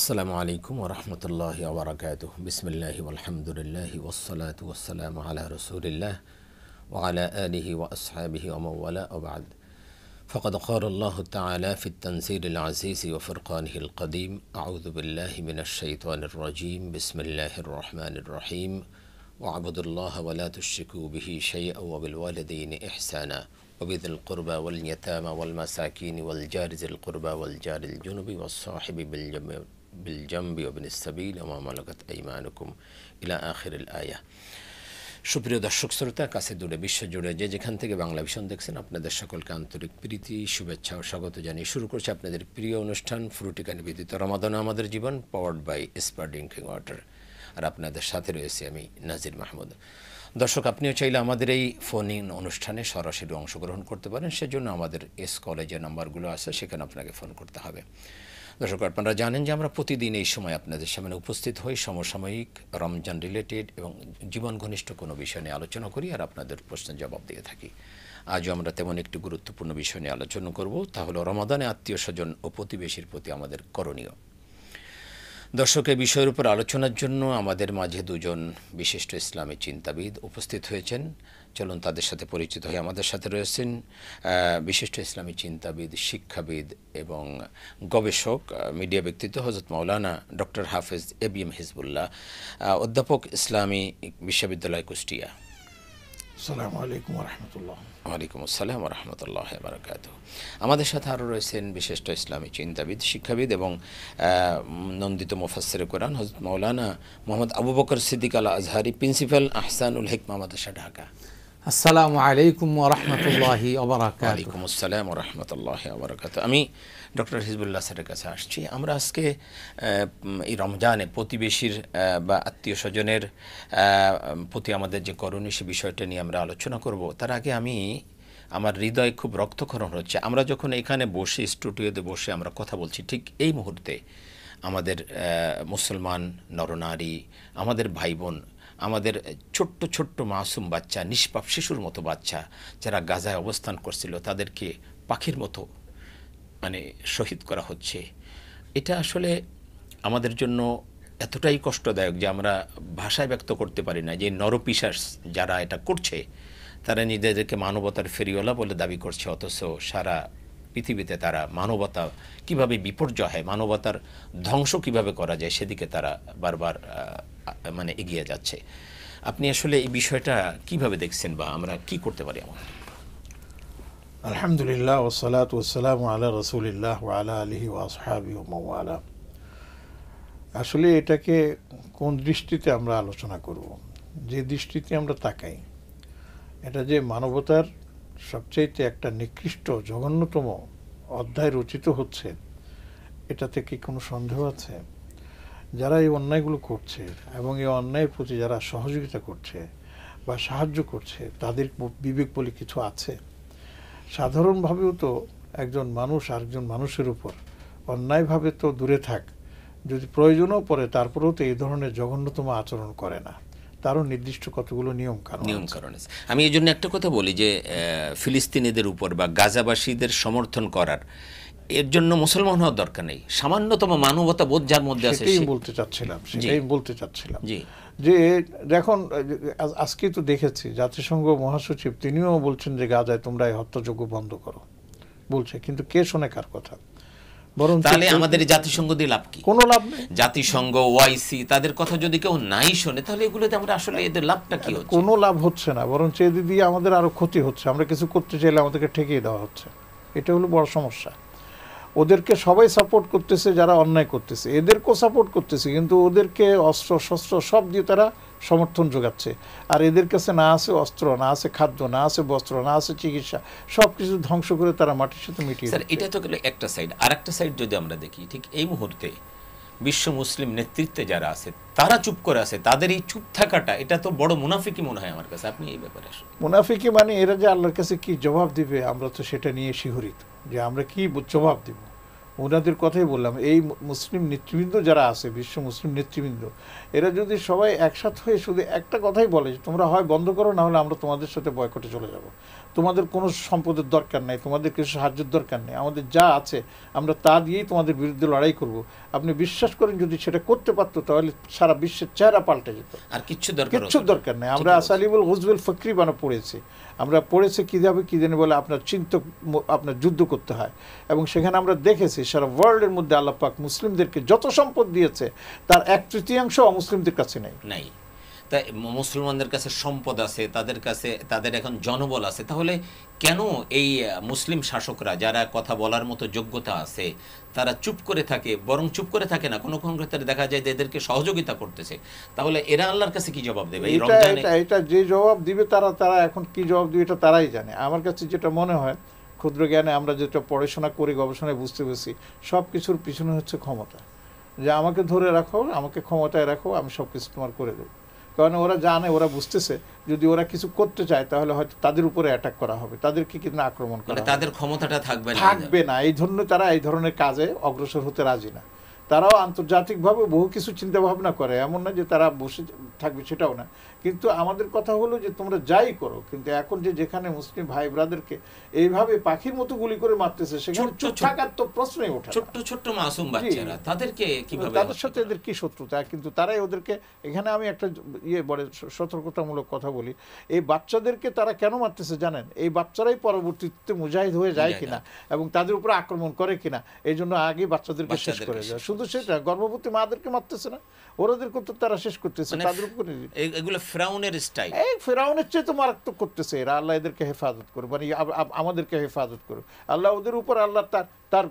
আসসালামু আলাইকুম ওয়া রাহমাতুল্লাহি ওয়া বারাকাতুহু বিসমিল্লাহি ওয়াল হামদুলিল্লাহি ওয়াস সালাতু ওয়াস সালামু আলা রাসূলিল্লাহ ওয়া আলা আলিহি ওয়া আসহাবিহি ওয়া মান ওয়ালা ওয়া বা'দ ফাকাদ ক্বালা আল্লাহু তাআলা ফিত তানজিলিল আজিজ ওয়া ফুরকানিহিল কাদীম আউযু বিল্লাহি মিনাশ শাইতানির রাজীম বিসমিল্লাহির রাহমানির রহিম ওয়া আবুদুল্লাহ ওয়া লা তুশরিকু বিহি শাইআন ওয়া বিল ওয়ালিদাইনি ইহসানা وبذي القربى واليتامى والمساكين والجار ذي القربى والجار الجنب والصاحب بالجنب وابن السبيل وما ملكت أيمانكم إلى آخر الآية। সুপ্রিয় দর্শক শ্রোতা, কাছে দূরে বিশ্ব জুড়ে যে যেখান থেকে বাংলা ভিশন দেখছেন, আপনাদের সকলকে আন্তরিক প্রীতি, শুভেচ্ছা ও স্বাগত জানিয়ে শুরু করছে আপনাদের প্রিয় অনুষ্ঠান ফ্রুটিকা নিবেদিত রমাদান আমাদের জীবন, পাওয়ার্ড বাই এসপার ড্রিঙ্কিং ওয়াটার। আর আপনাদের সাথে রয়েছে আমি নাজির মাহমুদ। দর্শক, আপনিও চাইলে আমাদের এই ফোন ইন অনুষ্ঠানে সরাসরি অংশগ্রহণ করতে পারেন। সেজন্য আমাদের এস কলেজের নাম্বারগুলো আছে, সেখানে আপনাকে ফোন করতে হবে। দর্শক, আপনারা জানেন যে আমরা প্রতিদিন এই সময় আপনাদের সামনে উপস্থিত হই, সমসাময়িক রমজান রিলেটেড এবং জীবন ঘনিষ্ঠ কোনো বিষয় নিয়ে আলোচনা করি আর আপনাদের প্রশ্নের জবাব দিয়ে থাকি। আজও আমরা তেমন একটি গুরুত্বপূর্ণ বিষয় নিয়ে আলোচনা করব, তা হলো রমাদানে আত্মীয় স্বজন ও প্রতিবেশীর প্রতি আমাদের করণীয়। দর্শক, এই বিষয়ের উপর আলোচনার জন্য আমাদের মাঝে দুজন বিশিষ্ট ইসলামী চিন্তাবিদ উপস্থিত হয়েছেন। চলুন তাদের সাথে পরিচিত হয়ে। আমাদের সাথে রয়েছেন বিশিষ্ট ইসলামী চিন্তাবিদ, শিক্ষাবিদ এবং গবেষক, মিডিয়া ব্যক্তিত্ব হযরত মাওলানা ডক্টর হাফেজ এবিএম হিজবুল্লাহ, অধ্যাপক, ইসলামী বিশ্ববিদ্যালয়, কুষ্টিয়া। আসসালামু আলাইকুম ওয়া রাহমাতুল্লাহ। ওয়ালাইকুম আসসালাম ওয়া রাহমাতুল্লাহি ওয়া বারাকাতুহু। আমাদের সাথে আরও রয়েছেন বিশিষ্ট ইসলামী চিন্তাবিদ, শিক্ষাবিদ এবং নন্দিত মুফাসসিরে কোরআন হযরত মাওলানা মুহাম্মদ আবু বকর সিদ্দিক আল আজহারি, প্রিন্সিপাল আহসানুল হিকমা মাদ্রাসা, ঢাকা। আসসালামু আলাইকুম ওয়া রাহমাতুল্লাহি ওয়া বারাকাতুহু। ওয়ালাইকুম আসসালাম ওয়া রাহমাতুল্লাহি ওয়া বারাকাতুহু। আমি ডক্টর হিজবুল্লাহ স্যারের কাছে আসছি। আমরা আজকে এই রমজানে প্রতিবেশীর বা আত্মীয় স্বজনের প্রতি আমাদের যে করণীয়, সে বিষয়টা নিয়ে আমরা আলোচনা করব। তার আগে আমার হৃদয় খুব রক্তক্ষরণ হচ্ছে। আমরা যখন এখানে বসে স্টুডিওতে বসে আমরা কথা বলছি, ঠিক এই মুহূর্তে আমাদের মুসলমান নরনারী, আমাদের ভাই বোন, আমাদের ছোট্ট ছোট্ট মাসুম বাচ্চা, নিষ্পাপ শিশুর মতো বাচ্চা যারা গাজায় অবস্থান করছিল, তাদেরকে পাখির মতো শহীদ করা হচ্ছে। এটা আসলে আমাদের জন্য এতটাই কষ্টদায়ক যে আমরা ভাষায় ব্যক্ত করতে পারি না। যে নরপিশাচ যারা এটা করছে, তারা নিজেদেরকে মানবতার ফেরিওয়ালা বলে দাবি করছে, অথচ সারা পৃথিবীতে তারা মানবতা কিভাবে বিপর্যয় হয়, মানবতার ধ্বংস কিভাবে করা যায়, সেদিকে তারা বারবার এগিয়ে যাচ্ছে। আপনি আসলে এই বিষয়টা কিভাবে দেখছেন বা আমরা কি করতে পারি? আলহামদুলিল্লাহ ওয়া সালাতু ওয়াস সালামু আলা রাসূলিল্লাহ ওয়া আলা আলিহি ওয়া আসহাবিহি ওয়া মান ওয়ালা। আসলে এটাকে কোন দৃষ্টিতে আমরা আলোচনা করব? যে দৃষ্টিতে আমরা তাকাই, এটা যে মানবতার সবচেয়ে একটা নিকৃষ্ট জঘন্যতম অধ্যায় রচিত হচ্ছে, এটাতে কি কোনো সন্দেহ আছে? যারা এই অন্যায়গুলো করছে এবং এই অন্যায়ের প্রতি যারা সহযোগিতা করছে বা সাহায্য করছে, তাদের বিবেক বলে কিছু আছে? সাধারণভাবেও তো একজন মানুষ আরেকজন মানুষের উপর অন্যায়ভাবে তো দূরে থাক, যদি প্রয়োজনও পড়ে তারপরেও তো এই ধরনের জঘন্যতম আচরণ করে না। তারও নির্দিষ্ট কতগুলো নিয়ম কারণ আছে। আমি এই জন্য একটা কথা বলি যে ফিলিস্তিনিদের উপর বা গাজাবাসীদের সমর্থন করার, এর জন্য মুসলমান হওয়ার দরকার নেই। সামান্যতম মানবতা বোধ যার মধ্যে আছে, সেটাই বলতে চাচ্ছিলাম যে দেখুন, আজকে তো দেখেছি জাতিসংঘ মহাসচিব তিনিও বলছেন যে গাজায় তোমরা এই হত্যাযজ্ঞ বন্ধ করো বলছে, কিন্তু কে শোনে কার কথা? বরং তাহলে আমাদের জাতিসংঘ দিয়ে লাভ কি? কোনো লাভ নেই। জাতিসংঘ, ওআইসি, তাদের কথা যদি কেউ নাই শোনে, তাহলে এগুলোতে আমরা আসলে এদের লাভটা কি হচ্ছে? কোনো লাভ হচ্ছে না, বরং এদের দিয়ে আমাদের আরো ক্ষতি হচ্ছে। আমরা কিছু করতে চাইলে আমাদেরকে ঠেকিয়ে দেওয়া হচ্ছে। এটা হলো বড় সমস্যা। ওদেরকে সবাই সাপোর্ট করতেছে যারা অন্যায় করতেছে, এদেরকেও সাপোর্ট করতেছে, কিন্তু ওদেরকে অস্ত্র শস্ত্র সব দিয়ে তারা সমর্থন যোগাচ্ছে। আর এদের কাছে না আছে অস্ত্র, না আছে খাদ্য, না আছে বস্ত্র, না আছে চিকিৎসা, সব কিছু ধ্বংস করে তারা মাটির সাথে মিটিয়ে স্যার, এটা তো গেল একটা সাইড। আর একটা সাইড যদি আমরা দেখি, ঠিক এই মুহূর্তে বিশ্ব মুসলিম নেতৃত্বে যারা আছে তারা চুপ করে আছে। তাদের এই চুপ থাকাটা, এটা তো বড় মুনাফিকি মনে হয় আমার কাছে। আপনি এই ব্যাপারে আসুন। মুনাফিকি এরা যে আল্লাহর কাছে কি জবাব দিবে, আমরা তো সেটা নিয়ে শিহরিত যে আমরা কি জবাব দিব। ওনাদের কথাই বললাম, এই মুসলিম নেতৃবৃন্দ যারা আছে, বিশ্ব মুসলিম নেতৃবৃন্দ, এরা যদি সবাই একসাথ হয়ে শুধু একটা কথাই বলে যে তোমরা হয় বন্ধ করো, না হলে আমরা তোমাদের সাথে বয়কটে চলে যাব, তোমাদের কোনো সম্পদের দরকার নেই, তোমাদের কিছু সাহায্যের দরকার নেই, আমাদের যা আছে আমরা তা দিয়েই তোমাদের বিরুদ্ধে লড়াই করব, আপনি বিশ্বাস করেন যদি সেটা করতে পারতো তাহলে সারা বিশ্বের চেহারা পাল্টে যেত। আর কিচ্ছু দরকার নেই। আমরা আসালিবুল গুজবুল ফকরি বানা পড়েছি, আমরা পড়েছি কীভাবে কী জানি বলে আপনার আপনার যুদ্ধ করতে হয়, এবং সেখানে আমরা দেখেছি সারা ওয়ার্ল্ডের মধ্যে আল্লাহ পাক মুসলিমদেরকে যত সম্পদ দিয়েছে তার 1/3 অমুসলিমদের কাছে নেই। তাই মুসলমানদের কাছে সম্পদ আছে, তাদের কাছে তাদের এখন জনবল আছে, তাহলে কেন এই মুসলিম শাসকরা যারা কথা বলার মতো যোগ্যতা আছে তারা চুপ করে থাকে? বরং চুপ করে থাকে না, কোনো কোনো ক্ষেত্রে দেখা যায় যে এদেরকে সহযোগিতা করতেছে, তাহলে এরা আল্লাহর কাছে কি জবাব দেবে? এই রমজানে এটা যে জবাব দিবে তারা এখন কি জবাব দিবে এটা তারাই জানে। আমার কাছে যেটা মনে হয়, ক্ষুদ্র জ্ঞানে আমরা যেটা পড়াশোনা করি, গবেষণায় বুঝতে পেরেছি, সব কিছুর পিছনে হচ্ছে ক্ষমতা। যে আমাকে ধরে রাখো, আমাকে ক্ষমতায় রাখো, আমি সব কিছু তোমার করে দেবো। কারণ ওরা জানে, ওরা বুঝতেছে যদি ওরা কিছু করতে চায় তাহলে হয়তো তাদের উপরে অ্যাটাক করা হবে, তাদেরকে কিন্তু আক্রমণ করা হবে, তাদের ক্ষমতাটা থাকবে না। এই জন্য তারা এই ধরনের কাজে অগ্রসর হতে রাজি না। তারাও আন্তর্জাতিকভাবে বহু কিছু চিন্তা ভাবনা করে, এমন না যে তারা বসে থাকবে, সেটাও না। কিন্তু আমাদের কথা হলো যে তোমরা যাই করো, কিন্তু এখন যেখানে মুসলিম ভাই ব্রাদারকে এইভাবে পাখির মতো গুলি করে মারতেছে, সেখানে চুপ থাকার তো প্রশ্নই ওঠে না। ছোট্ট ছোট্ট মাসুম বাচ্চারা, তাদেরকে কিভাবে, তাদের সাথে এদের কি শত্রুতা? কিন্তু তারাই ওদেরকে, এখানে আমি একটা বড় সতর্কতামূলক কথা বলি, এই বাচ্চাদেরকে তারা কেন মারতেছে জানেন? এই বাচ্চারাই পরবর্তীতে মুজাহিদ হয়ে যায় কিনা এবং তাদের উপরে আক্রমণ করে কিনা, এই জন্য আগে বাচ্চাদেরকে শেষ করে যায়। শুধু সেটা, গর্ভবতী মাদেরকে মারতেছে না, ওরাদেরকে তো তারা শেষ করতেছে, তাদের উপরে। এগুলো ফিরাউনের স্টাইল, এই ফিরাউনের চেয়ে তো মারাত্মক করতেছে এরা। আল্লাহ এদেরকে হেফাজত করুক, মানে আমাদেরকে হেফাজত করুক আল্লাহ, ওদের উপর আল্লাহ তার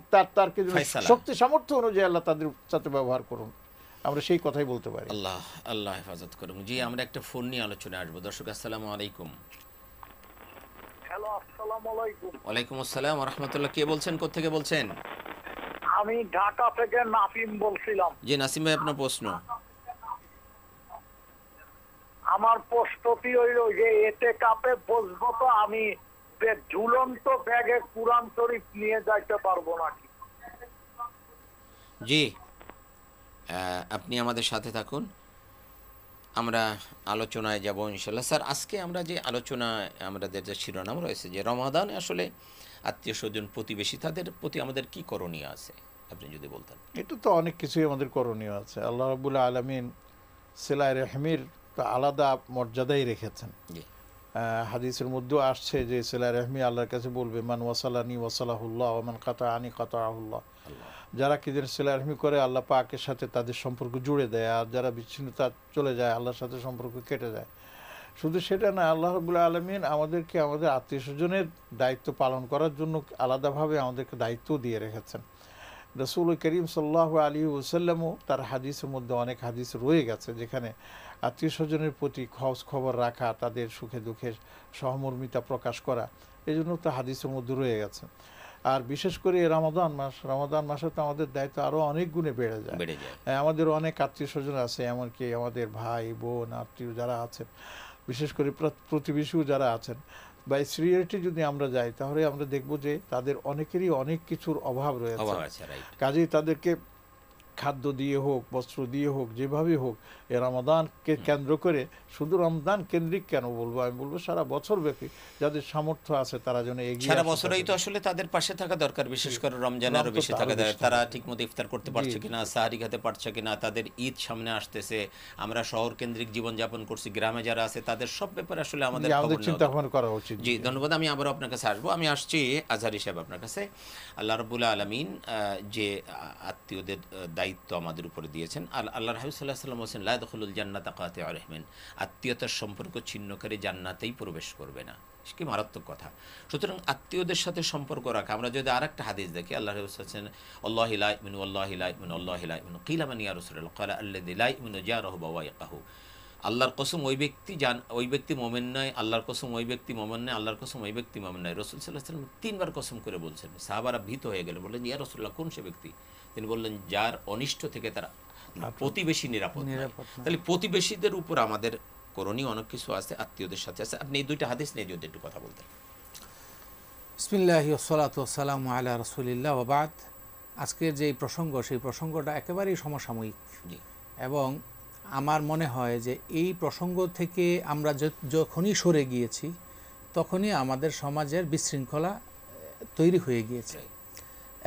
শক্তি সামর্থ্য অনুযায়ী আল্লাহ তাদের সাথে ব্যবহার করুন, আমরা সেই কথাই বলতে পারি। আল্লাহ হেফাজত করুন। জি, আমরা একটা ফোন নিয়ে আলোচনায় আসবো। দর্শক আসসালামু আলাইকুম। হ্যালো, আসসালামু আলাইকুম। ওয়ালাইকুম আসসালাম ওয়া রাহমাতুল্লাহ। কে বলছেন, কোত্থেকে বলছেন? আমি ঢাকা থেকে নাফিম বলছিলাম। জি নাসিম ভাই, আপনার প্রশ্ন। আমার প্রশ্নটি হইল যে এতে কাপে বসবো তো আমি ঝুলন্ত ব্যাগে কুরআন শরীফ নিয়ে যাইতে পারবো নাকি? জি, আপনি আমাদের সাথে থাকুন, আমরা আলোচনায় যাব ইনশাল্লাহ। স্যার, আজকে আমরা যে আলোচনা, আমাদের যে শিরোনাম রয়েছে যে রমাদানে আসলে আত্মীয় স্বজন প্রতিবেশী তাদের প্রতি আমাদের কি করণীয় আছে, আপনি যদি বলতেন। এটা তো অনেক কিছুই আমাদের করণীয় আছে। আল্লাহ রাব্বুল আলামিন সিলায়ে রহমির তো আলাদা মর্যাদাই রেখেছেন। হাদিসের মধ্যেও আসছে যে সিলায়ে রহমি আল্লাহর কাছে বলবে, মান ওয়াসালানি ওয়াসালাহুল্লাহ ওয়া মান কাতাআনি কাতাআহুল্লাহ। যারা কিদের সিলায়ে রহমি করে আল্লাহ পাকের সাথে তাদের সম্পর্ক জুড়ে দেয়, আর যারা বিচ্ছিন্নতা চলে যায় আল্লাহর সাথে সম্পর্ক কেটে যায়। শুধু সেটা না, আল্লাহ রাব্বুল আলামিন আমাদেরকে আমাদের আত্মীয় স্বজনের দায়িত্ব পালন করার জন্য আলাদাভাবে আমাদেরকে দায়িত্ব দিয়ে রেখেছেন। রাসূল করিম সাল্লাল্লাহু আলাইহি ওয়াসাল্লামও তার হাদিসের মধ্যে অনেক হাদিস রয়ে গেছে যেখানে আত্মীয় স্বজনের প্রতি খোঁজ খবর রাখা, তাদের সুখে দুঃখে সহমর্মিতা প্রকাশ করা, এই জন্য তো হাদিসের মধ্যে রয়ে গেছে। আর বিশেষ করে রমাদান মাসে তো আমাদের দায়িত্ব আরও অনেক গুণে বেড়ে যায়। আমাদের অনেক আত্মীয় স্বজন আছে, এমনকি আমাদের ভাই বোন আত্মীয় যারা আছেন, বিশেষ করে প্রতিবেশীও যারা আছেন, বা সিরিয়ালিটি যদি আমরা যাই তাহলে আমরা দেখব যে তাদের অনেকেরই অনেক কিছুর অভাব রয়েছে। কাজেই তাদেরকে খাদ্য দিয়ে হোক, বস্ত্র দিয়ে হোক, যেভাবে হোক, এ রমাদানকে কেন্দ্র করে, শুধু রমজান কেন্দ্রিক কেন বলবো, আমি বলবো সারা বছর ব্যাপী যাদের সামর্থ্য আছে তারা যেন এগিয়ে, সারা বছরই তো আসলে তাদের পাশে থাকা দরকার, বিশেষ করে রমজানে আরো বেশি থাকা দরকার। তারা ঠিকমতো ইফতার করতে পারছে কিনা, সাহারি খেতে পারছে কিনা, তাদের ঈদ সামনে আসতেছে, আমরা শহর কেন্দ্রিক জীবনযাপন করছি, গ্রামে যারা আছে তাদের সব ব্যাপারে আসলে আমাদের চিন্তা ভাবনা করা উচিত। জি, ধন্যবাদ। আমি আবারও আপনার কাছে আসবো। আমি আসছি আজহারি সাহেব আপনার কাছে। আল্লাহ রাব্বুল আলামিন যে আত্মীয়দের দায়িত্ব আমাদের উপরে দিয়েছেন, আল্লাহর হাবিব সাল্লাল্লাহু আলাইহি ওয়াসাল্লাম বলেছেন, লা ইয়াদখুলুল জান্নাতা কাতিউ রাহমিন, আত্মীয়তার সম্পর্ক ছিন্নকারী জান্নাতেই প্রবেশ করবে না। কি মারাত্মক কথা। সুতরাং আত্মীয়দের সাথে সম্পর্ক রাখা, আমরা যদি আরেকটা হাদিস দেখি, আল্লাহর রাসূল বলেছেন, আল্লাহি লা ইউমিনু আল্লাহি লা ইউমিনু আল্লাহি লা ইউমিনু, কিলা মান ইয়া রাসূলুল্লাহ, ক্বালা আল্লাযী লা ইউমিনু জারহু বাওয়াইকাহু। আল্লাহর কসম ওই ব্যক্তি মুমিন নয়, আল্লাহর কসম ওই ব্যক্তি মুমিন নয়, আল্লাহর কসম ওই ব্যক্তি মুমিন নয়। রাসূল সাল্লাল্লাহু আলাইহি ওয়াসাল্লাম তিনবার কসম করে বলছেন। সাহাবারা ভীত হয়ে গেলেন, বললেন, ইয়া রাসূলুল্লাহ, কোন সে ব্যক্তি? তিনি বললেন, যার অনিষ্ট থেকে তার প্রতিবেশী নিরাপদ। তাহলে প্রতিবেশীদের উপর আমাদের করণীয় অনেক কিছু আছে, আত্মীয়দের সাথে আছে। আপনি এই দুইটা হাদিস নিয়ে যদি একটু কথা বলতেন। বিসমিল্লাহি ওয়াসসালাতু ওয়াসসালামু আলা রাসূলিল্লাহ ওয়া বাদ। আজকের যে প্রসঙ্গ সেই প্রসঙ্গটা একেবারেই সমসাময়িক জি এবং আমার মনে হয় যে এই প্রসঙ্গ থেকে আমরা যখনই সরে গিয়েছি তখনই আমাদের সমাজের বিশৃঙ্খলা তৈরি হয়ে গিয়েছে।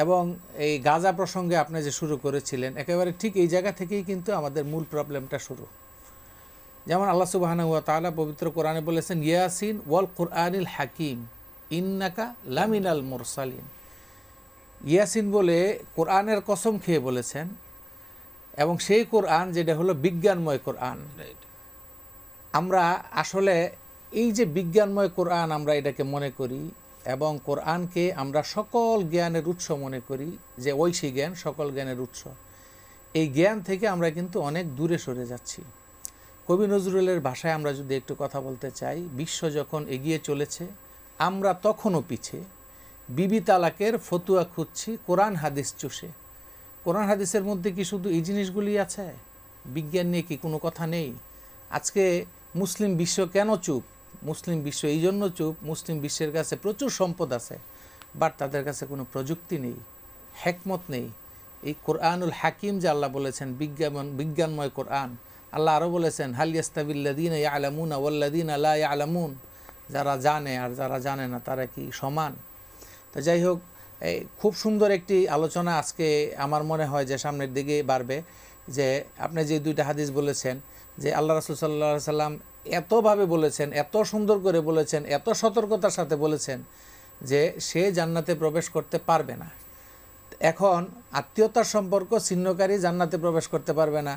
এবং এই গাজা প্রসঙ্গে আপনি যে শুরু করেছিলেন একেবারে ঠিক এই জায়গা থেকেই কিন্তু আমাদের মূল প্রবলেমটা শুরু। যেমন আল্লাহ সুবহানাহু ওয়া তাআলা পবিত্র কোরআনে বলেছেন ইয়াসিন ওয়াল কুরআনিল হাকিম ইন্নাকা লামিনাল মুরসালিন। ইয়াসিন বলে কোরআনের কসম খেয়ে বলেছেন এবং সেই কোরআন যেটা হলো বিজ্ঞানময় কোরআন। রাইট। আমরা আসলে এই যে বিজ্ঞানময় কোরআন আমরা এটাকে মনে করি এবং কোরআনকে আমরা সকল জ্ঞানের উৎস মনে করি, যে ঐশী জ্ঞান সকল জ্ঞানের উৎস। এই জ্ঞান থেকে আমরা কিন্তু অনেক দূরে সরে যাচ্ছি। কবি নজরুলের ভাষায় আমরা যদি একটু কথা বলতে চাই, বিশ্ব যখন এগিয়ে চলেছে আমরা তখনও পিছে, বিবি তালাকের ফতুয়া খুঁজছি কোরআন হাদিস চুষে। কোরআন হাদিসের মধ্যে কি শুধু এই জিনিসগুলি আছে? বিজ্ঞান নিয়ে কি কোনো কথা নেই? আজকে মুসলিম বিশ্ব কেন চুপ? মুসলিম বিশ্ব এই জন্য চুপ, মুসলিম বিশ্বের কাছে প্রচুর সম্পদ আছে বাট তাদের কাছে কোনো প্রযুক্তি নেই, হেকমত নেই। এই কোরআনুল হাকিম যে আল্লাহ বলেছেন বিজ্ঞানময় কোরআন, আল্লাহ আরও বলেছেন হাল ইয়াস্তাবিল্লাযীনা ইয়ালামুনা ওয়াল্লাযীনা লা ইয়ালামুন, যারা জানে আর যারা জানে না তারা কি সমান? তো যাই হোক, এই খুব সুন্দর একটি আলোচনা আজকে আমার মনে হয় যে সামনের দিকে বাড়বে। যে আপনি যে দুইটা হাদিস বলেছেন যে আল্লাহ রাসূল সাল্লাল্লাহু আলাইহি সাল্লাম এতভাবে বলেছেন, এত সুন্দর করে বলেছেন, এত সতর্কতার সাথে বলেছেন যে সে জান্নাতে প্রবেশ করতে পারবে না। এখন আত্মীয়তার সম্পর্ক ছিন্নকারী জান্নাতে প্রবেশ করতে পারবে না।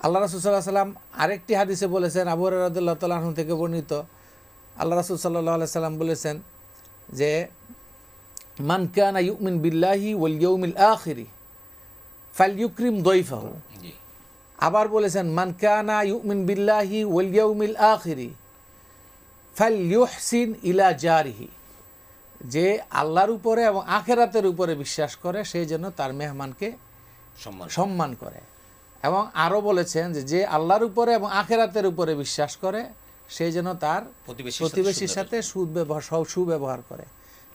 আল্লাহ রাসূল সাল্লাল্লাহু আলাইহি সাল্লাম আরেকটি হাদিসে বলেছেন, আবু হুরায়রা রাদিয়াল্লাহু তাআলা আনহু থেকে বর্ণিত, আল্লাহ রাসূল সাল্লাল্লাহু আলাইহি সাল্লাম বলেছেন যে মান কানা ইউমিন বিল্লাহি ওয়াল ইয়াউমিল আখিরি ফালইউকরিম দাইফাহু। জি আবার বলেছেন মান কানা ইউমিন বিল্লাহি ওয়াল ইয়াউমিল আখিরি ফালইউহসিন ইলা জারিহি, যে আল্লাহর উপরে এবং আখিরাতের উপরে বিশ্বাস করে সে যেন তার মেহমানকে সম্মান করে। এবং আরও বলেছেন যে আল্লাহর উপরে এবং আখিরাতের উপরে বিশ্বাস করে সে যেন তার প্রতিবেশীর সাথে সুব্যবহার করে।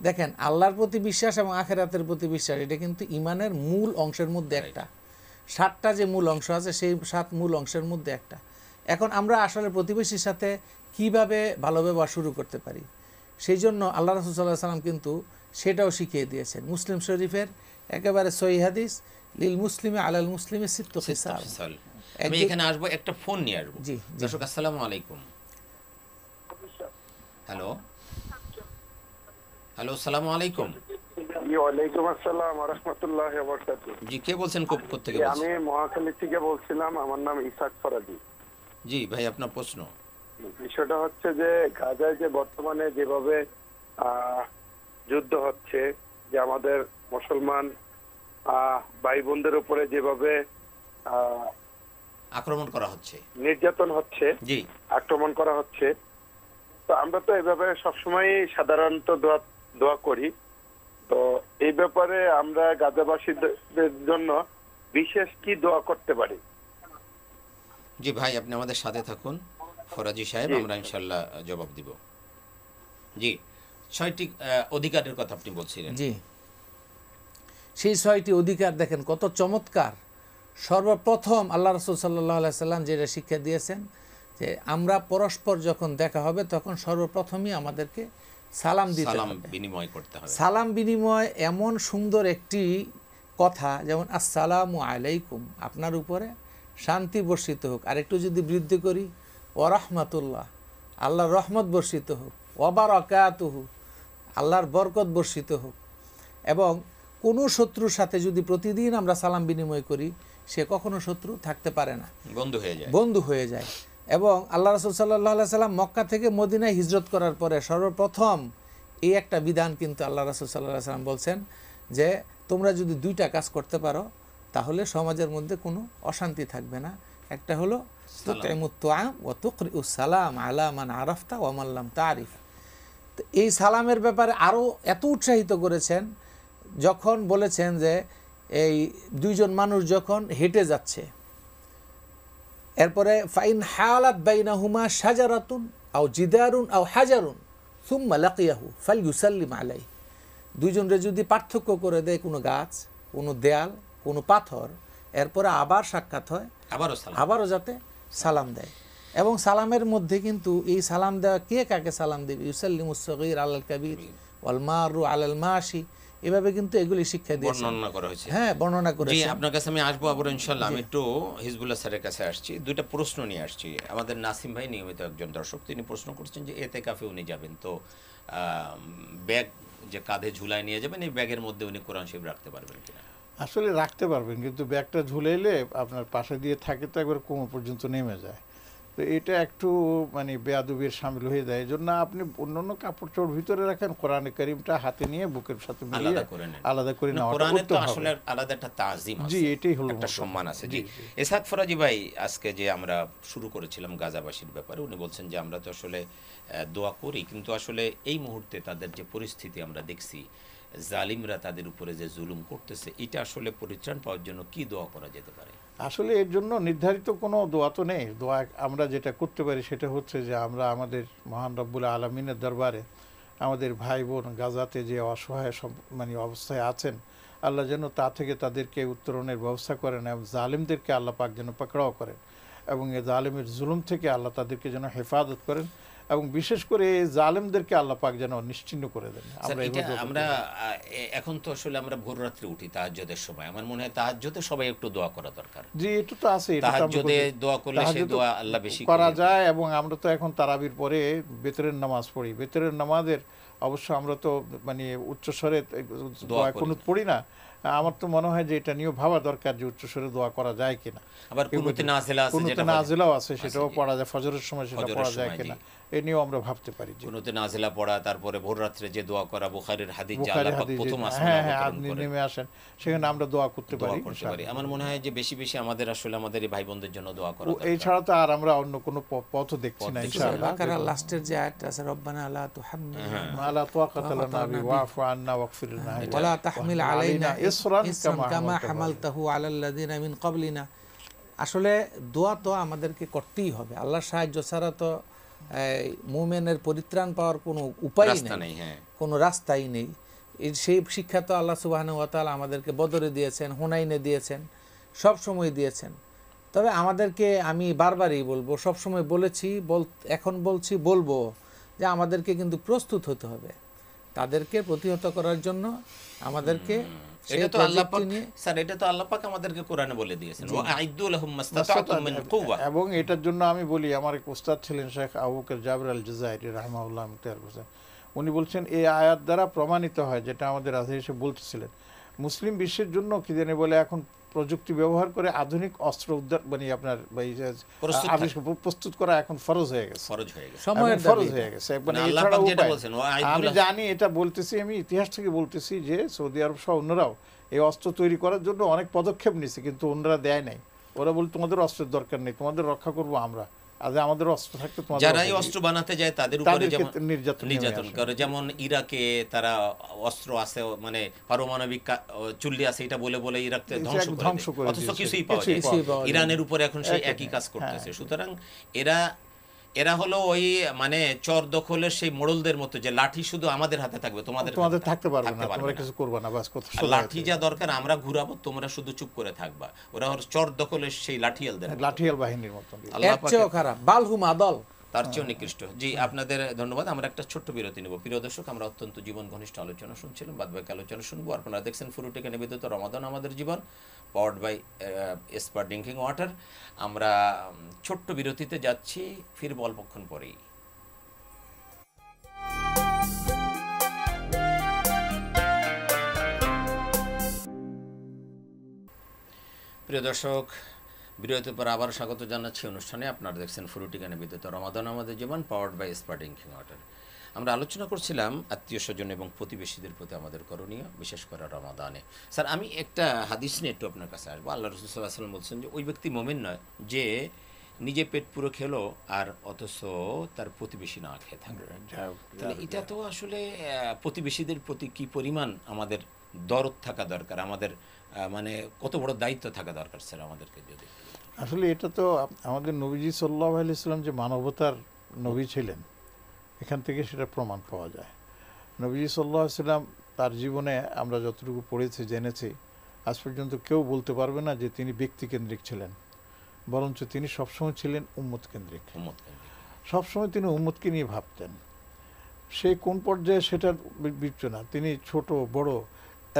দেখেন, আল্লাহর প্রতি বিশ্বাস এবং আখিরাতের প্রতি বিশ্বাস এটা কিন্তু ইমানের মূল অংশের মধ্যে একটা। 7টা যে মূল অংশ আছে সেই 7 মূল অংশের মধ্যে একটা। এখন আমরা আসলে প্রতিবেশীর সাথে কিভাবে ভালো ব্যবহার শুরু করতে পারি, সেই জন্য আল্লাহ রাসূল সাল্লাল্লাহু আলাইহি সাল্লাম কিন্তু সেটাও শিখিয়ে দিয়েছেন। মুসলিম শরীফের একেবারে সহিহ হাদিস, লিল মুসলিমি আলাল মুসলিমি সিত্তু খিসাল। আমি এখানে আসবো, একটা ফোন নিয়ে আসবো। জি দর্শক আসসালামু আলাইকুম। হ্যালো হ্যালো, আসসালামু আলাইকুম। ওয়ালাইকুম আসসালাম ওয়া রাহমাতুল্লাহি ওয়া বারাকাতুহু। জি, কে বলছেন, কোথা থেকে বলছেন? আমি মহাখালী থেকে বলছিলাম, আমার নাম ইসাক ফরাজি। জি ভাই, আপনার প্রশ্ন। বিষয়টা হচ্ছে যে গাজায় যে বর্তমানে যেভাবে যুদ্ধ হচ্ছে, যে আমাদের মুসলমান ভাই বোনদের উপরে যেভাবে আক্রমণ করা হচ্ছে, নির্যাতন হচ্ছে, জি আক্রমণ করা হচ্ছে, তো আমরা তো এই ব্যাপারে সবসময় সাধারণত দোয়া করি। তো এই ব্যাপারে আমরা গাজাবাসীদের জন্য বিশেষ কি দোয়া করতে পারি? জি ভাই, আপনি আমাদের সাথে থাকুন ফরাজি সাহেব, আমরা ইনশাআল্লাহ জবাব দিব। জি, 6টি অধিকারের কথা আপনি বলছিলেন। জি, সেই 6টি অধিকার দেখেন কত চমৎকার। সর্বপ্রথম আল্লাহ রাসূল সাল্লাল্লাহু আলাইহি সাল্লাম যেটা শিক্ষা দিয়েছেন যে আমরা পরস্পর যখন দেখা হবে তখন সর্বপ্রথমই আমাদেরকে সালাম দিতে হবে, সালাম বিনিময় করতে হবে। সালাম বিনিময় এমন সুন্দর একটি কথা, যেমন আসসালামু আলাইকুম, আপনার উপরে শান্তি বর্ষিত হোক। আর একটু যদি বৃদ্ধি করি, ওয়া রাহমাতুল্লাহ, আল্লাহর রহমত বর্ষিত হোক, ওয়া বারাকাতুহু, আল্লাহর বরকত বর্ষিত হোক। এবং কোনো শত্রুর সাথে যদি প্রতিদিন আমরা সালাম বিনিময় করি, সে কখনো শত্রু থাকতে পারে না, বন্ধু হয়ে যায়। এবং আল্লাহ রাসূল সাল্লাল্লাহু আলাইহি সাল্লাম মক্কা থেকে মদিনায় হিজরত করার পরে সর্বপ্রথম এই একটা বিধান কিন্তু আল্লাহ রাসূল সাল্লাল্লাহু আলাইহি সাল্লাম বলছেন যে তোমরা যদি 2টা কাজ করতে পারো তাহলে সমাজের মধ্যে কোনো অশান্তি থাকবে না। একটা হলো তুতঈমুত তুআম ওয়া তুকরিউস সালাম আলা মান আরাফতা ওয়া মান লাম তারিফ। তো এই সালামের ব্যাপারে আরও এত উৎসাহিত করেছেন যখন বলেছেন যে এই 2জন মানুষ যখন হেঁটে যাচ্ছে, এরপরে ফাইন হালাত বাইনাহুমা শাজারাতুন আও জিদারুন আও হাজারুন সুম্মা লাকিয়াহু ফালইউসাল্লিম আলাইহি, 2জনের যদি পার্থক্য করে দেয় কোনো গাছ কোনো দেয়াল, কোনো পাথর, এরপরে আবার সাক্ষাৎ হয়, আবারও সালাম। আবারও যাতে সালাম দেয়। এবং সালামের মধ্যে কিন্তু এই সালাম দেওয়া কে কাকে সালাম দেবে, ইউসাল্লিমুস সগীর আলাল কাবীর ওয়াল মারু আলাল মাশি, এভাবে কিন্তু এগুলি শিক্ষা দিয়েছে, বর্ণনা করা হয়েছে। হ্যাঁ বর্ণনা জি, করেছে। আপনার কাছে আমি আসবো আবার ইনশাল্লাহ। আমি একটু হিজবুল্লাহ স্যারের কাছে আসছি, দুইটা প্রশ্ন নিয়ে আসছি। আমাদের নাসিম ভাই নিয়মিত একজন দর্শক, তিনি প্রশ্ন করছেন যে এতেকাফে উনি যাবেন, তো ব্যাগ যে কাঁধে ঝুলায় নিয়ে যাবেন, এই ব্যাগের মধ্যে উনি কোরআন শরীফ রাখতে পারবেন কিনা? আসলে রাখতে পারবেন, কিন্তু ব্যাগটা ঝুলাইলে আপনার পাশে দিয়ে থাকে তো একবার কোমর পর্যন্ত নেমে যায়, তো এটা একটু মানে বেয়াদবির শামিল হয়ে যায়। এই জন্য আপনি অন্যান্য কাপড় চোপড় ভিতরে রাখেন, কোরআনে কারিমটা হাতে নিয়ে বুকের সাথে মিলিয়ে আলাদা করে নেন। আলাদা করে নেওয়াটা কোরআনের তো উত্তম আসলে হবে। আলাদা একটা তাজিম আছে, জি, এটাই হলো একটা মতো। সম্মান আছে। জি, জি, জি। এসহাক ফরাজি ভাই, আজকে যে আমরা শুরু করেছিলাম গাজাবাসীর ব্যাপারে, উনি বলছেন যে আমরা তো আসলে দোয়া করি, কিন্তু আসলে এই মুহূর্তে তাদের যে পরিস্থিতি আমরা দেখছি, জালিমরা তাদের উপরে যে জুলুম করতেছে, এটা আসলে পরিত্রাণ পাওয়ার জন্য কি দোয়া করা যেতে পারে? আসলে এর জন্য নির্ধারিত কোনো দোয়া তো নেই। দোয়া আমরা যেটা করতে পারি সেটা হচ্ছে যে আমরা আমাদের মহান রব্বুল আলমিনের দরবারে আমাদের ভাই বোন গাজাতে যে অসহায় মানে অবস্থায় আছেন, আল্লাহ যেন তা থেকে তাদেরকে উত্তরণের ব্যবস্থা করেন, এবং জালিমদেরকে আল্লাহ পাক যেন পাকড়াও করেন, এবং এই জালিমের জুলুম থেকে আল্লাহ তাদেরকে যেন হেফাজত করেন, এবং বিশেষ করে এই জালিমদেরকে আল্লাহ পাক যেন নিশ্চিহ্ন করে দেন। আমরা এখন তো আসলে আমরা ভোর রাত্রে উঠি তাহাজ্জুদের সময়, আমার মনে হয় তাহাজ্জুদে সবাই একটু দোয়া করা দরকার। জি, এটা তো আছে, তাহাজ্জুদে দোয়া করলে সেই দোয়া আল্লাহ বেশি করা যায়। এবং আমরা তো এখন তারাবির পরে বেতরের নামাজ পড়ি, বেতরের নামাজের অবশ্য আমরা তো মানে উচ্চস্বরে দোয়া কুনুত পড়ি না। আমার তো মনে হয় যে এটা নিয়েও ভাবা দরকার যে উচ্চস্বরে দোয়া করা যায় কিনা। আবার কুনুতে নাজিলা আছে, কুনুতে নাজিলাও আছে, সেটাও পড়া যায়, ফজরের সময় সেটা পড়া যায় কিনা, এ নিয়েও আমরা ভাবতে পারি। কুনুতে নাজিলা পড়া, তারপরে ভোর রাত্রে যে দোয়া করা, বুখারীর হাদিস যা আল্লাহ পাক প্রথম আসমানে আপনি নেমে আসেন, সেখানে আমরা দোয়া করতে পারি। আমার মনে হয় যে বেশি বেশি আমাদের আসলে আমাদের এই ভাই বোনদের জন্য দোয়া করা দরকার। এই ছাড়া তো আর আমরা অন্য কোনো পথ দেখছি না ইনশাআল্লাহ। বাকারা লাস্টের যে আয়াতটা আছে, রব্বানা লা তুহাম্মিলনা মা লা তাকাতা লানা ওয়াফু আন্না ওয়াগফির লানা ওয়ালা তাহমিল আলাইনা ইসরান কামা হামালতাহু আলাল লাযিনা মিন ক্বাবলিনা। আসলে দোয়া তো আমাদেরকে করতেই হবে, আল্লাহর সাহায্য ছাড়া তো মুমিনের পরিত্রাণ পাওয়ার কোনো উপায় নেই, কোনো রাস্তাই নেই। সেই শিক্ষা তো আল্লাহ সুবহানাহু ওয়া তাআলা আমাদেরকে বদরে দিয়েছেন, হুনাইনে দিয়েছেন, সব সময় দিয়েছেন। তবে আমাদেরকে, আমি বারবারই বলবো, সব সময় বলেছি, এখন বলছি, বলবো যে আমাদেরকে কিন্তু প্রস্তুত হতে হবে তাদেরকে প্রতিহত করার জন্য। আমাদেরকে এটা তো আল্লাহ পাক, স্যার এটা তো আল্লাহ পাক আমাদেরকে কোরআনে বলে দিয়েছেন, ওয়া আইদ্দু লাহুম মাসতাতাতুম মিন কুওয়া। এবং এটার জন্য আমি বলি, আমার এক উস্তাদ ছিলেন শেখ আবু বকর জাবের আল জাযাইরি রাহিমাহুল্লাহ মুখতার হোসেন, উনি বলছেন এই আয়াত দ্বারা প্রমাণিত হয়, যেটা আমাদের আজকে এসে বলতেছিলেন, মুসলিম বিশ্বের জন্য কি জানি বলে এখন প্রযুক্তি ব্যবহার করে আধুনিক অস্ত্র উদ্ধার মানে আপনার প্রস্তুত করা এখন ফরজ হয়ে গেছে, ফরজ হয়ে গেছে। আমি জানি, এটা বলতেছি আমি ইতিহাস থেকে বলতেছি যে সৌদি আরব সহ অন্যরাও এই অস্ত্র তৈরি করার জন্য অনেক পদক্ষেপ নিচ্ছে, কিন্তু অন্যরা দেয় নাই। ওরা বলে তোমাদের অস্ত্রের দরকার নেই, তোমাদের রক্ষা করবো আমরা, আজ আমাদের অস্ত্র থাকতে যারা এই অস্ত্র বানাতে যায় তাদের উপরে যেমন নির্যাতন করে, যেমন ইরাকে তারা অস্ত্র আছে, মানে পারমাণবিক চুল্লি আছে, এটা বলে বলে ইরাককে ধ্বংস করে, অথচ কিছুই পাওয়া যায়। ইরানের উপরে এখন সেই একই কাজ করতেছে। সুতরাং এরা হলো ওই মানে চর দখলের সেই মোড়লদের মতো, যে লাঠি শুধু আমাদের হাতে থাকবে, তোমাদের থাকতে পারবে না, তোমরা কিছু করবে না, বাস কথা। লাঠি যা দরকার আমরা ঘুরাবো, তোমরা শুধু চুপ করে থাকবা। ওরা চর দখলের সেই লাঠিয়াল বাহিনীর মতো, আল্লাহ পাক খারাপ বালহুম আদল, তার চেয়েও নিকৃষ্ট। জি, আপনাদের ধন্যবাদ। আমরা একটা ছোট্ট বিরতি নেব। প্রিয় দর্শক, আমরা অত্যন্ত জীবন ঘনিষ্ঠ আলোচনা শুনছিলাম, বাদবাকি আলোচনা শুনবো। আপনারা দেখছেন ফুরুটিকে নিবেদিত রমাদান আমাদের জীবন, পাওয়ার্ড বাই এসপার ড্রিঙ্কিং ওয়াটার। আমরা ছোট্ট বিরতিতে যাচ্ছি, ফিরব অল্পক্ষণ পরেই। প্রিয় দর্শক, বিরতির পর আবার স্বাগত জানাচ্ছি অনুষ্ঠানে। আপনারা দেখছেন ফুরুটিকা নিবেদিত রমাদান আমাদের জীবন, পাওয়ার্ড বাই এসপার ড্রিঙ্কিং ওয়াটার। আমরা আলোচনা করছিলাম আত্মীয় স্বজন এবং প্রতিবেশীদের প্রতি আমাদের করণীয়, বিশেষ করে রমাদানে। স্যার, আমি একটা হাদিস নিয়ে একটু আপনার কাছে আসবো। আল্লাহ রাসূল সাল্লাল্লাহু আলাইহি ওয়াসাল্লাম বলছেন যে ওই ব্যক্তি মুমিন নয় যে নিজে পেট পুরো খেলো আর অথচ তার প্রতিবেশী না খেয়ে থাকবে। তাহলে এটা তো আসলে প্রতিবেশীদের প্রতি কি পরিমাণ আমাদের দরদ থাকা দরকার, আমাদের মানে কত বড় দায়িত্ব থাকা দরকার স্যার আমাদেরকে। যদি আসলে এটা তো আমাদের নবীজি সাল্লাল্লাহু আলাইহি ওয়াসাল্লাম যে মানবতার নবী ছিলেন, এখান থেকে সেটা প্রমাণ পাওয়া যায়। নবীজি সাল্লাল্লাহু আলাইহি ওয়াসাল্লাম তার জীবনে আমরা যতটুকু পড়েছি জেনেছি আজ পর্যন্ত কেউ বলতে পারবে না যে তিনি ব্যক্তিকেন্দ্রিক ছিলেন, বরঞ্চ তিনি সবসময় ছিলেন উম্মত কেন্দ্রিক। সবসময় তিনি উম্মতকে নিয়ে ভাবতেন। সে কোন পর্যায়ে সেটা বিবেচনা, তিনি ছোট বড়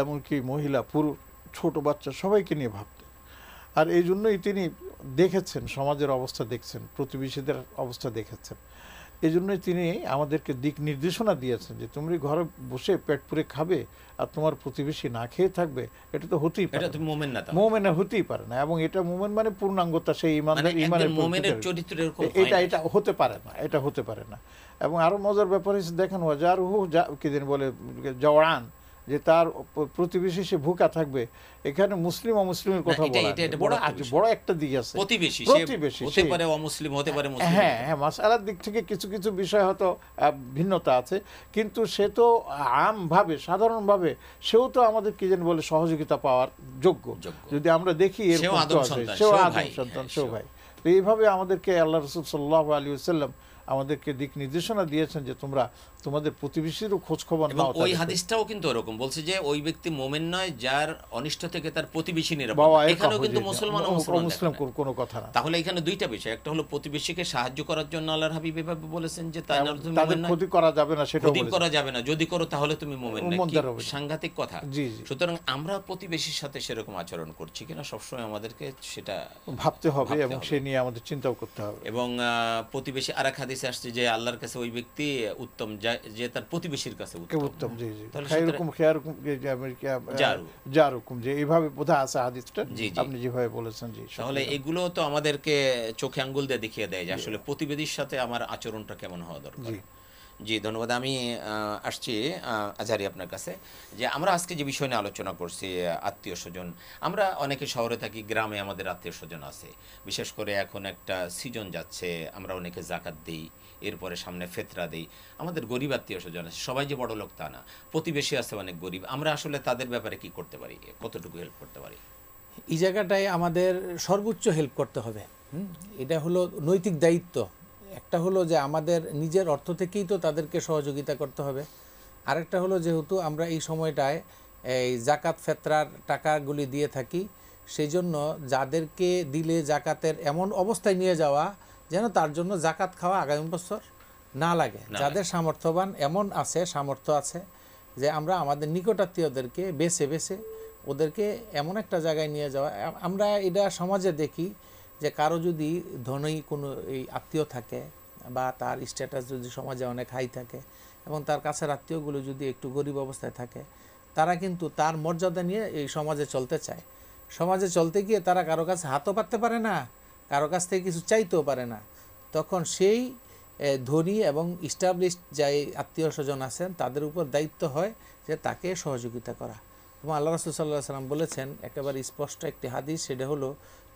এমনকি মহিলা পুরুষ ছোট বাচ্চা সবাইকে নিয়ে ভাবতেন। আর এই জন্যই তিনি দেখেছেন, সমাজের অবস্থা দেখছেন, প্রতিবেশীদের অবস্থা দেখেছেন। এই জন্যই তিনি আমাদেরকে দিক নির্দেশনা দিয়েছেন যে তুমি ঘরে বসে পেট পুরে খাবে আর তোমার প্রতিবেশী না খেয়ে থাকবে, এটা তো হতেই পারে না, মুমিন হতেই পারে না। এবং এটা মুমিন মানে পূর্ণাঙ্গতা, সেই ইমানের চরিত্র, এটা হতে পারে না, এটা হতে পারে না। এবং আরো মজার ব্যাপার হচ্ছে দেখেন, ওয়াজারুহু কি দিন বলে জাওয়ান, যে তার প্রতিবেশী সে ভুকা থাকবে। এখানে মুসলিম অমুসলিমের কথা বলা বড় একটা দিক আছে, প্রতিবেশী হতে পারে অমুসলিম হতে পারে মুসলিম। হ্যাঁ হ্যাঁ, মাসআলার দিক থেকে কিছু কিছু বিষয় হয়তো ভিন্নতা আছে, কিন্তু সে তো আমভাবে সাধারণভাবে সেও তো আমাদের কি যেন বলে সহযোগিতা পাওয়ার যোগ্য। যদি আমরা দেখি সেও আদম সন্তান, সেও ভাই। তো এইভাবে আমাদেরকে আল্লাহ রাসূল সাল্লাল্লাহু আলাইহি ওয়াসাল্লাম আমাদেরকে দিক নির্দেশনা দিয়েছেন যে তোমরা তোমাদের প্রতিবেশীরও খোঁজ খবর নাও। ওই হাদিসটাও কিন্তু এরকম বলছে যে ওই ব্যক্তি মুমিন নয় যার অনিষ্ট থেকে তার প্রতিবেশী নিরাপদ। এখানেও কিন্তু মুসলমান ও মুসলিম কোনো কথা না। তাহলে এখানে দুইটা বিষয়, একটা হলো প্রতিবেশীকে সাহায্য করার জন্য আল্লাহর হাবিব এভাবে বলেছেন যে তাদের ক্ষতি করা যাবে না, সেটা ক্ষতি করা যাবে না, যদি করো তাহলে তুমি মুমিন না। সাংঘাতিক কথা। সুতরাং আমরা প্রতিবেশীর সাথে সেরকম আচরণ করছি কিনা সবসময় আমাদেরকে সেটা ভাবতে হবে এবং সে নিয়ে আমাদের চিন্তাও করতে হবে। এবং প্রতিবেশী আরেক হাদিসে আসছে যে আল্লাহর কাছে ওই ব্যক্তি উত্তম যে তার প্রতিবেশীর কাছে উত্তম। জি জি, খায়রুকুম খায়রুকুম জারুকুম, যে এইভাবে বোঝা আছে হাদিসটা, আপনি যেভাবে বলেছেন। জি, তাহলে এগুলো তো আমাদেরকে চোখে আঙ্গুল দিয়ে দেখিয়ে দেয় যে আসলে প্রতিবেশীর সাথে আমার আচরণটা কেমন হওয়া দরকার। জি ধন্যবাদ। আমি আসছি আজহারি আপনার কাছে, যে আমরা আজকে যে বিষয় নিয়ে আলোচনা করছি আত্মীয় স্বজন। আমরা অনেকে শহরে থাকি, গ্রামে আমাদের আত্মীয় স্বজন আছে। বিশেষ করে এখন একটা সিজন যাচ্ছে, আমরা অনেকে জাকাত দিই, এরপরে সামনে ফেতরা দিই। আমাদের গরিব আত্মীয় স্বজন আছে, সবাই যে বড় লোক তা না, প্রতিবেশী আছে অনেক গরিব। আমরা আসলে তাদের ব্যাপারে কি করতে পারি, কতটুকু হেল্প করতে পারি? এই জায়গাটায় আমাদের সর্বোচ্চ হেল্প করতে হবে। এটা হলো নৈতিক দায়িত্ব। একটা হলো যে আমাদের নিজের অর্থ থেকেই তো তাদেরকে সহযোগিতা করতে হবে। আরেকটা হলো যেহেতু আমরা এই সময়টায় এই জাকাত ফেতরার টাকাগুলি দিয়ে থাকি, সেই জন্য যাদেরকে দিলে জাকাতের এমন অবস্থায় নিয়ে যাওয়া যেন তার জন্য জাকাত খাওয়া আগামী বছর না লাগে। যাদের সামর্থ্যবান এমন আছে, সামর্থ্য আছে যে আমরা আমাদের নিকটাত্মীয়দেরকে বেছে বেছে ওদেরকে এমন একটা জায়গায় নিয়ে যাওয়া। আমরা এটা সমাজে দেখি যে কারো যদি ধনী কোনো এই আত্মীয় থাকে বা তার স্ট্যাটাস যদি সমাজে অনেক হাই থাকে এবং তার কাছের আত্মীয়গুলো যদি একটু গরিব অবস্থায় থাকে, তারা কিন্তু তার মর্যাদা নিয়ে এই সমাজে চলতে চায়। সমাজে চলতে গিয়ে তারা কারো কাছে হাতও পাততে পারে না, কারো কাছ থেকে কিছু চাইতেও পারে না। তখন সেই ধনী এবং ইস্টাবলিশড যাই আত্মীয় স্বজন আছেন তাদের উপর দায়িত্ব হয় যে তাকে সহযোগিতা করা। এবং আল্লাহ রাসূল সাল্লাল্লাহু আলাইহি ওয়াসাল্লাম বলেছেন একেবারে স্পষ্ট একটি হাদিস, সেটা হলো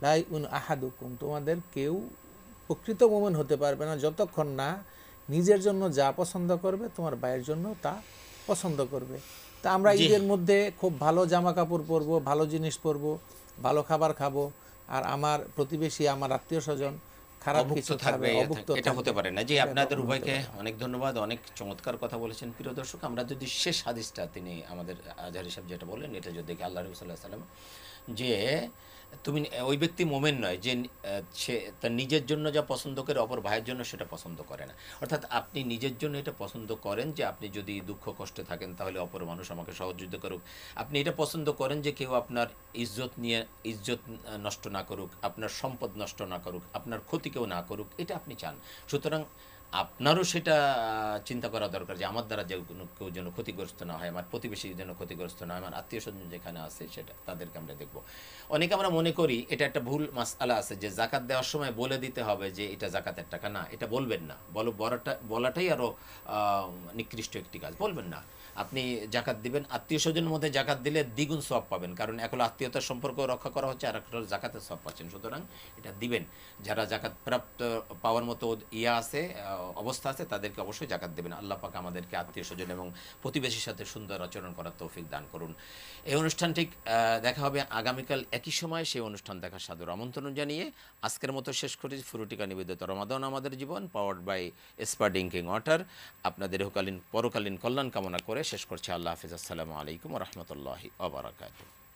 লা ইউন আহাদুকুম, তোমাদের কেউ প্রকৃত মুমিন হতে পারবে না যতক্ষণ না নিজের জন্য যা পছন্দ করবে তোমার ভাইয়ের জন্য তা পছন্দ করবে। তা আমরা ঈদের মধ্যে খুব ভালো জামা কাপড় পরবো, ভালো জিনিস পরবো, ভালো খাবার খাবো, আর আমার প্রতিবেশী আমার আত্মীয় স্বজন খারাপ কিছু থাকবে, এটা হতে পারে না। জি, আপনাদের উভয়কে অনেক ধন্যবাদ, অনেক চমৎকার কথা বলেছেন। প্রিয় দর্শক, আমরা যদি শেষ হাদিসটা তিনি আমাদের আজহারি সাহেব যেটা বললেন, এটা যদি দেখি আল্লাহ রাসূল সাল্লাল্লাহু আলাইহি ওয়াসাল্লাম, যে তুমি ওই ব্যক্তি মুমিন নয় যে সে তার নিজের জন্য যা পছন্দ করে অপর ভাইয়ের জন্য সেটা পছন্দ করে না। অর্থাৎ আপনি নিজের জন্য এটা পছন্দ করেন যে আপনি যদি দুঃখ কষ্টে থাকেন তাহলে অপর মানুষ আমাকে সহযোগিতা করুক। আপনি এটা পছন্দ করেন যে কেউ আপনার ইজ্জত নষ্ট না করুক, আপনার সম্পদ নষ্ট না করুক, আপনার ক্ষতি কেউ না করুক, এটা আপনি চান। সুতরাং আপনারও সেটা চিন্তা করা দরকার যে আমার দ্বারা যে কেউ যেন ক্ষতিগ্রস্ত না হয়, আমার প্রতিবেশী যেন ক্ষতিগ্রস্ত না হয়, আমার আত্মীয় স্বজন যেখানে আছে সেটা তাদেরকে আমরা দেখব। অনেকে আমরা মনে করি এটা একটা ভুল মাসআলা আছে যে জাকাত দেওয়ার সময় বলে দিতে হবে যে এটা জাকাতের টাকা না, এটা বলবেন না, বলাটাই আরও নিকৃষ্ট একটি কাজ। বলবেন না, আপনি জাকাত দিবেন, আত্মীয় স্বজনের মধ্যে জাকাত দিলে দ্বিগুণ সওয়াব পাবেন, কারণ এক হলো আত্মীয়তার সম্পর্ক রক্ষা করা হচ্ছে, আর একটা হলো জাকাতের সওয়াব পাচ্ছেন। সুতরাং এটা দিবেন। যারা জাকাত প্রাপ্ত পাওয়ার মতো আছে অবস্থা আছে তাদেরকে অবশ্যই জাকাত দেবেন। আল্লাহ পাক আমাদেরকে আত্মীয় স্বজন এবং প্রতিবেশীর সাথে সুন্দর আচরণ করার তৌফিক দান করুন। এই অনুষ্ঠান ঠিক দেখা হবে আগামীকাল একই সময়। সেই অনুষ্ঠান দেখার সাদর আমন্ত্রণ জানিয়ে আজকের মতো শেষ করি। ফুরুটিকা নিবেদিত রমাদান আমাদের জীবন, powered by Espa drinking water. আপনাদের পরকালীন কল্যাণ কামনা করে শেষ করছি। আল্লাহ হাফিজ। আসসালামু আলাইকুম ওয়া রাহমাতুল্লাহি ওয়া বারাকাতুহু।